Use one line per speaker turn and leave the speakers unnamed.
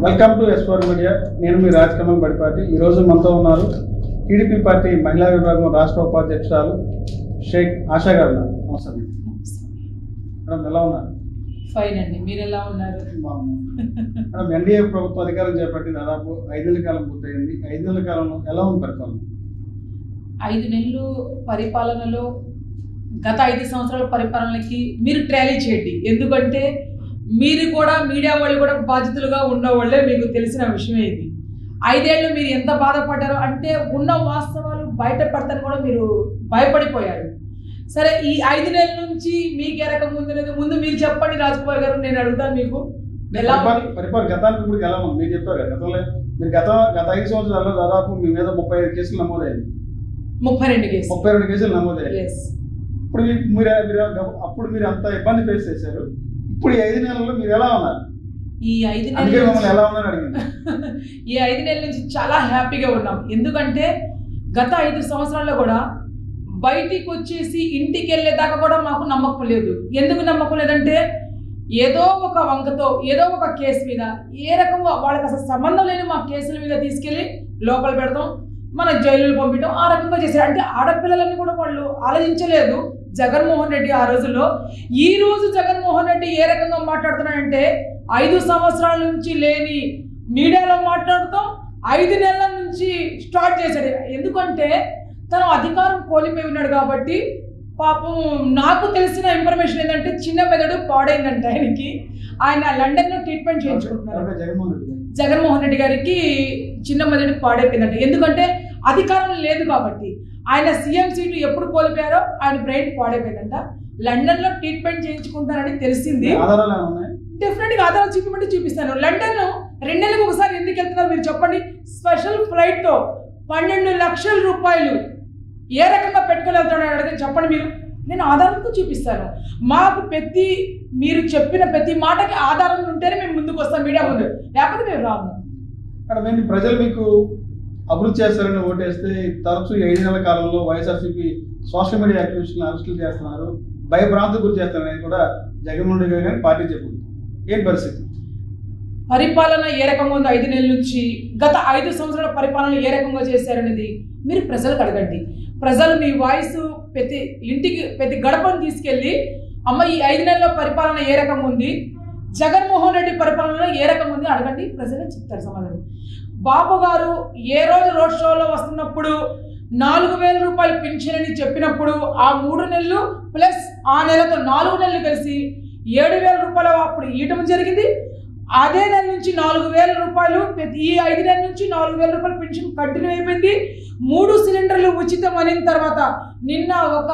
Welcome to S4 media. నేను మీ రాజకమల్ బడిపాటి. ఈరోజు మనతో ఉన్నారు టీడీపీ పార్టీ మహిళా విభాగం రాష్ట్ర ఉపాధ్యక్షురాలు షేక్ ఆశా గారు. నమస్తే మేడం, ఎలా ఉన్నారు?
ఫైన్ అండి, మీరు ఎలా ఉన్నారు?
మేడం, ఎన్డీఏ ప్రభుత్వం అధికారం చేపట్టి దాదాపు 5 నెలల కాలం పూర్తయింది. 5 నెలల కాలంలో ఎలా ఉంది పరిపాలన?
5 నెలలు పరిపాలనలో గత 5 సంవత్సరాల పరిపాలనకి మీరు ట్రాలీ చేయండి. ఎందుకంటే మీరు కూడా మీడియా వాళ్ళు కూడా బాధితులుగా ఉన్నవాళ్ళే, మీకు తెలిసిన విషయమే ఇది. 5 ఏళ్ళు మీరు ఎంత బాధపడ్డారో అంటే ఉన్న వాస్తవాలు బయట పడతాను కూడా మీరు భయపడిపోయారు. సరే, ఈ 5 నెలల నుంచి మీకు ఏ రకం ముందు మీరు చెప్పండి రాజకుమార్ గారు, నేను అడుగుతాను మీకు ఎలా
పరిపాలన గతానికి ఇప్పుడు ఎలా ఉంది? మీరు చెప్పారు కదా, గతంలో మీరు గత 5 సంవత్సరాల్లో దాదాపు మీ మీద 35 కేసులు నమోదయ్యాయి. 32 కేసులు నమోదయ్యాయి. అప్పుడు మీరు అంత ఇబ్బంది ఫేస్ చేశారు. ఇప్పుడు ఈ 5 నెలల్లో మీరు ఎలా ఉన్నారు?
ఈ 5 నెలలు
ఎలా ఉన్నారు అడిగింది.
ఈ 5 నెలల నుంచి చాలా హ్యాపీగా ఉన్నాం. ఎందుకంటే గత 5 సంవత్సరాల్లో కూడా బయటికి వచ్చేసి ఇంటికి వెళ్ళేదాకా కూడా మాకు నమ్మకం లేదు. ఎందుకు నమ్మకం లేదంటే ఏదో ఒక వంకతో ఏదో ఒక కేసు మీద ఏ రకంగా వాళ్ళకి అసలు సంబంధం లేని మా కేసుల మీద తీసుకెళ్ళి లోపల పెడతాం, మన జైలు పంపించడం, ఆ రకంగా చేశారు. అంటే ఆడపిల్లలని కూడా వాళ్ళు ఆలోచించలేదు జగన్మోహన్ రెడ్డి ఆ రోజుల్లో. ఈ రోజు జగన్మోహన్ రెడ్డి ఏ రకంగా మాట్లాడుతున్నాడంటే 5 సంవత్సరాల నుంచి లేని మీడియాలో మాట్లాడుతాం 5 నెలల నుంచి స్టార్ట్ చేశాడు. ఎందుకంటే తను అధికారం కోల్పోయి ఉన్నాడు కాబట్టి. పాపం నాకు తెలిసిన ఇన్ఫర్మేషన్ ఏంటంటే చిన్న మెదడు పాడైందంట ఆయనకి. ఆయన లండన్లో ట్రీట్మెంట్ చేయించుకుంటున్నారు. జగన్మోహన్ రెడ్డి గారికి చిన్న మెదడు పాడైపోయిందంట. ఎందుకంటే అధికారం లేదు కాబట్టి. ఆయన సీఎం సీటు ఎప్పుడు కోల్పోయారో ఆయన బ్రెయిన్ పాడైపోయిందంట. లండన్లో ట్రీట్మెంట్ చేయించుకుంటారని తెలిసింది. డెఫినెట్గా ఆధారాలు చూపించమంటే చూపిస్తాను. లండన్ 2 నెలలకు ఒకసారి ఎందుకు వెళ్తున్నారు మీరు చెప్పండి? స్పెషల్ ఫ్లైట్తో 12 లక్షల రూపాయలు ఏ రకంగా పెట్టుకొని వెళ్తాడని అడిగితే చెప్పండి మీరు, నేను ఆధారంతో చూపిస్తాను. మాకు మీరు చెప్పిన ప్రతి మాటకి ఆధారం ఉంటేనే మేము ముందుకు వస్తాం మీడియా ముందు, లేకపోతే మేము రాము.
అక్కడ ప్రజలు మీకు అభివృద్ధి చేస్తారని ఓటేస్తే తరచూ 5 నెలల కాలంలో వైఎస్ఆర్సీపీ సోషల్ మీడియా యాక్టివిస్టులను అరెస్టులు చేస్తున్నారు, భయభ్రాంతి గురి చేస్తారని కూడా జగన్మోహన్ రెడ్డి గారు పార్టీ చెప్పింది. ఏం పరిస్థితి?
పరిపాలన ఏ రకంగా ఉంది 5 నెలల నుంచి, గత 5 సంవత్సరాల పరిపాలన ఏ రకంగా చేశారనేది మీరు ప్రజలకు అడగండి. ప్రజలు మీ వాయిస్ ప్రతి ఇంటికి ప్రతి గడపను తీసుకెళ్ళి అమ్మ ఈ 5 నెలల పరిపాలన ఏ రకంగా ఉంది, జగన్మోహన్ రెడ్డి పరిపాలనలో ఏ రకంగా ఉంది అడగండి, ప్రజలే చెప్తారు సమాధానం. బాబు గారు ఏ రోజు రోడ్ షోలో వస్తున్నప్పుడు 4,000 రూపాయలు పెన్షన్ అని చెప్పినప్పుడు ఆ 3 నెలలు ప్లస్ ఆ నెలతో 4 నెలలు కలిసి 7,000 రూపాయలు అప్పుడు ఇవ్వడం జరిగింది. అదే నెల నుంచి 4,000 రూపాయలు ఈ 5 నెలల నుంచి 4,000 రూపాయలు పెన్షన్ కంటిన్యూ అయిపోయింది. 3 సిలిండర్లు ఉచితం అయిన తర్వాత నిన్న ఒక